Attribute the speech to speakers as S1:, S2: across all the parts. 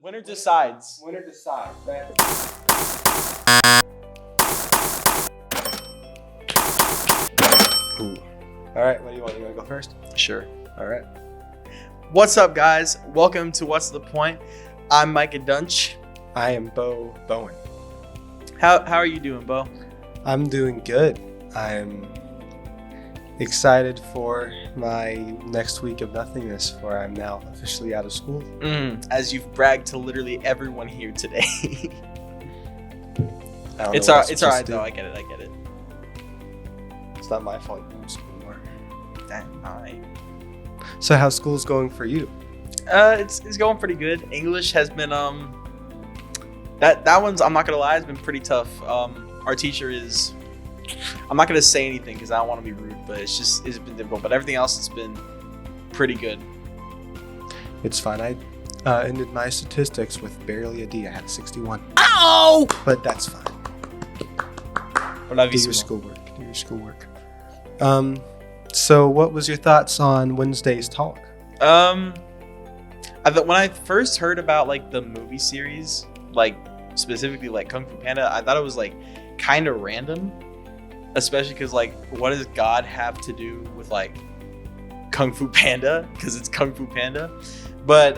S1: Winner decides.
S2: Winner decides. Man. Ooh. All right, what do you want? You want to go first?
S1: Sure.
S2: All right.
S1: What's up, guys? Welcome to What's the Point? I'm Micah Dunch.
S2: I am Bo Bowen.
S1: How are you doing, Bo?
S2: I'm doing good. I'm excited for my next week of nothingness, where I'm now officially out of school.
S1: As you've bragged to literally everyone here today.
S2: It's
S1: It's all right, though. I get it.
S2: It's not my fault you're in school anymore.
S1: All right.
S2: So how's school's going for you?
S1: It's going pretty good. English has been that one's, I'm not gonna lie, it's been pretty tough. Our teacher is, I'm not gonna say anything because I don't want to be rude, but it's been difficult. But everything else has been pretty good.
S2: It's fine. I ended my statistics with barely a D. I had a 61.
S1: Ow!
S2: But that's fine. Do your schoolwork. So what was your thoughts on Wednesday's talk?
S1: When I first heard about like the movie series, like specifically like Kung Fu Panda, I thought it was like kind of random, especially because like what does God have to do with like Kung Fu Panda? Because it's Kung Fu Panda. But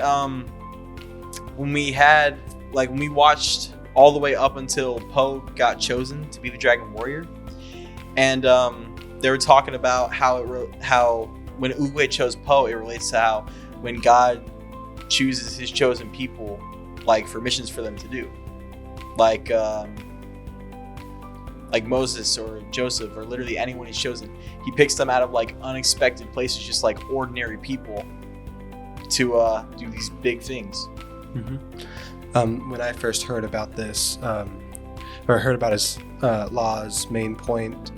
S1: when we watched all the way up until Po got chosen to be the Dragon Warrior, and they were talking about how when Oogway chose Po, it relates to how when God chooses his chosen people, like for missions for them to do, like Moses or Joseph or literally anyone he's chosen, he picks them out of like unexpected places, just like ordinary people, to do these big things.
S2: Mm-hmm. When I first heard about this, or heard about his law's main point,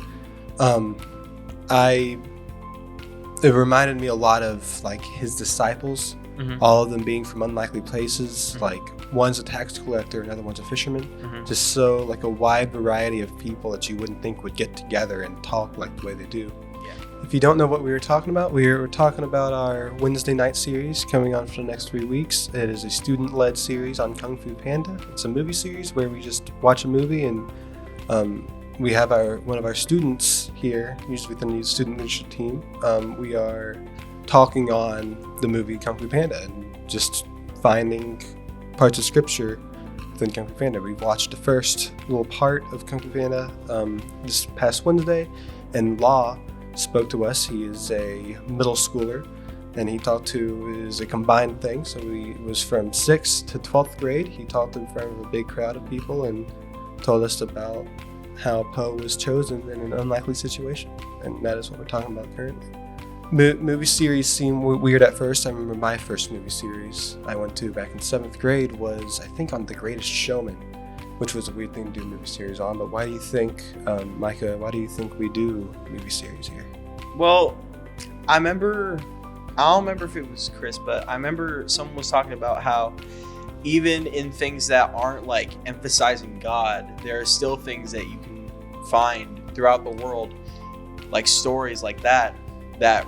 S2: it reminded me a lot of like his disciples. Mm-hmm. All of them being from unlikely places. Mm-hmm. Like one's a tax collector, another one's a fisherman. Mm-hmm. Just so like a wide variety of people that you wouldn't think would get together and talk like the way they do. Yeah. If you don't know what we were talking about, we were talking about our Wednesday night series coming on for the next 3 weeks. It is a student-led series on Kung Fu Panda. It's a movie series where we just watch a movie, and we have one of our students here, usually within the student leadership team. We are talking on the movie Kung Fu Panda and just finding parts of scripture within Kung Fu Panda. We watched the first little part of Kung Fu Panda this past Wednesday, and Law spoke to us. He is a middle schooler, and he talked to is a combined thing. So it was from 6th to 12th grade. He talked in front of a big crowd of people and told us about how Po was chosen in an unlikely situation, and that is what we're talking about currently. Movie series seemed weird at first. I remember my first movie series I went to back in 7th grade was, I think, on The Greatest Showman, which was a weird thing to do a movie series on. But why do you think, Micah, why do you think we do movie series here?
S1: Well, I don't remember if it was Chris, but I remember someone was talking about how even in things that aren't like emphasizing God, there are still things that you can find throughout the world, like stories like that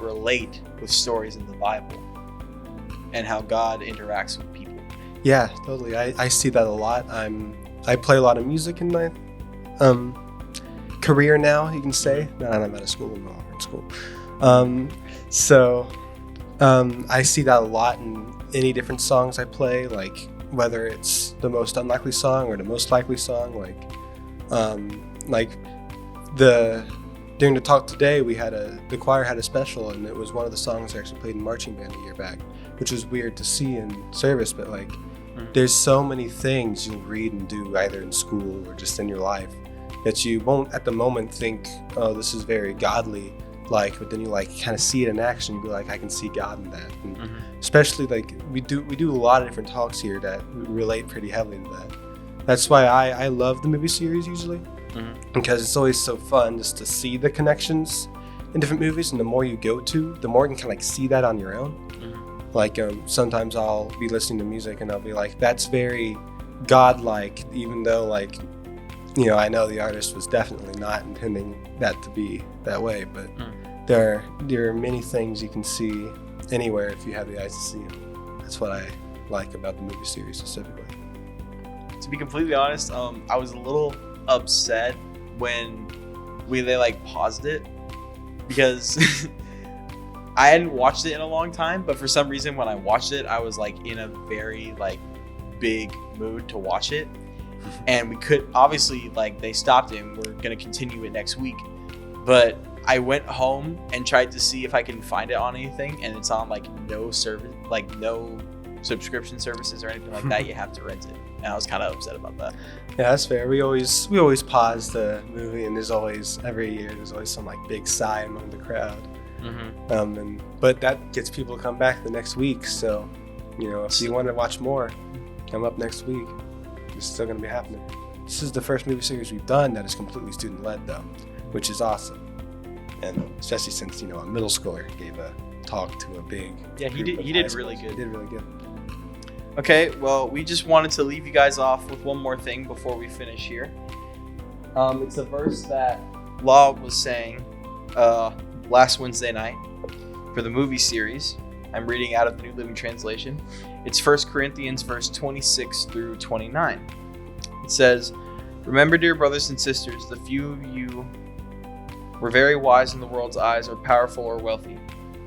S1: relate with stories in the Bible and how God interacts with people.
S2: Yeah, totally. I see that a lot. I play a lot of music in my career now, you can say. No, I'm out of school. I'm no longer in school. I see that a lot in any different songs I play, like whether it's the most unlikely song or the most likely song. During the talk today, the choir had a special, and it was one of the songs I actually played in marching band a year back, which was weird to see in service, but like there's so many things you'll read and do either in school or just in your life that you won't at the moment think, oh, this is very godly, like, but then you like kind of see it in action, you'll be like, I can see God in that. And especially like we do a lot of different talks here that relate pretty heavily to that. That's why I love the movie series usually. Because it's always so fun just to see the connections in different movies, and the more you go to, the more you can kind of like see that on your own. Like sometimes I'll be listening to music and I'll be like, that's very godlike, even though like, you know, I know the artist was definitely not intending that to be that way, but there are many things you can see anywhere if you have the eyes to see them. That's what like about the movie series specifically?
S1: To be completely honest, I was a little upset when they like paused it, because I hadn't watched it in a long time, but for some reason when I watched it, I was like in a very like big mood to watch it. And we could obviously, like, they stopped it and we're gonna continue it next week. But I went home and tried to see if I can find it on anything, and it's on like no service, like no subscription services or anything like that. You have to rent it, and I was kind of upset about that.
S2: Yeah, that's fair. We always pause the movie, and every year there's always some like big sigh among the crowd. But that gets people to come back the next week. So, if you want to watch more, come up next week. It's still going to be happening. This is the first movie series we've done that is completely student-led, though, which is awesome. And especially since, a middle schooler gave a talk to a big
S1: he did really good.
S2: He did really good.
S1: Okay, well, we just wanted to leave you guys off with one more thing before we finish here. It's a verse that Law was saying last Wednesday night for the movie series. I'm reading out of the New Living Translation. It's 1 Corinthians verse 26 through 29. It says, "Remember, dear brothers and sisters, the few of you were very wise in the world's eyes, or powerful or wealthy,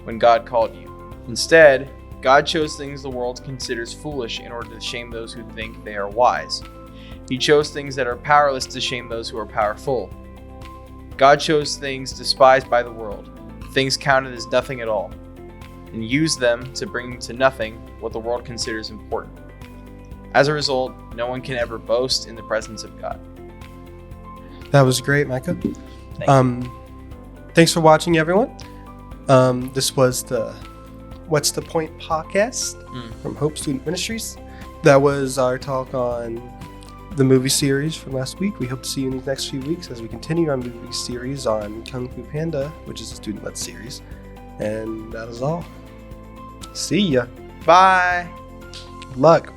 S1: when God called you. Instead, God chose things the world considers foolish in order to shame those who think they are wise. He chose things that are powerless to shame those who are powerful. God chose things despised by the world, things counted as nothing at all, and used them to bring to nothing what the world considers important. As a result, no one can ever boast in the presence of God."
S2: That was great, Micah.
S1: Thank you.
S2: Thanks for watching, everyone. This was the What's the Point podcast from Hope Student Ministries. That was our talk on the movie series from last week. We hope to see you in these next few weeks as we continue our movie series on Kung Fu Panda, which is a student-led series. And that is all. See ya.
S1: Bye.
S2: Good luck.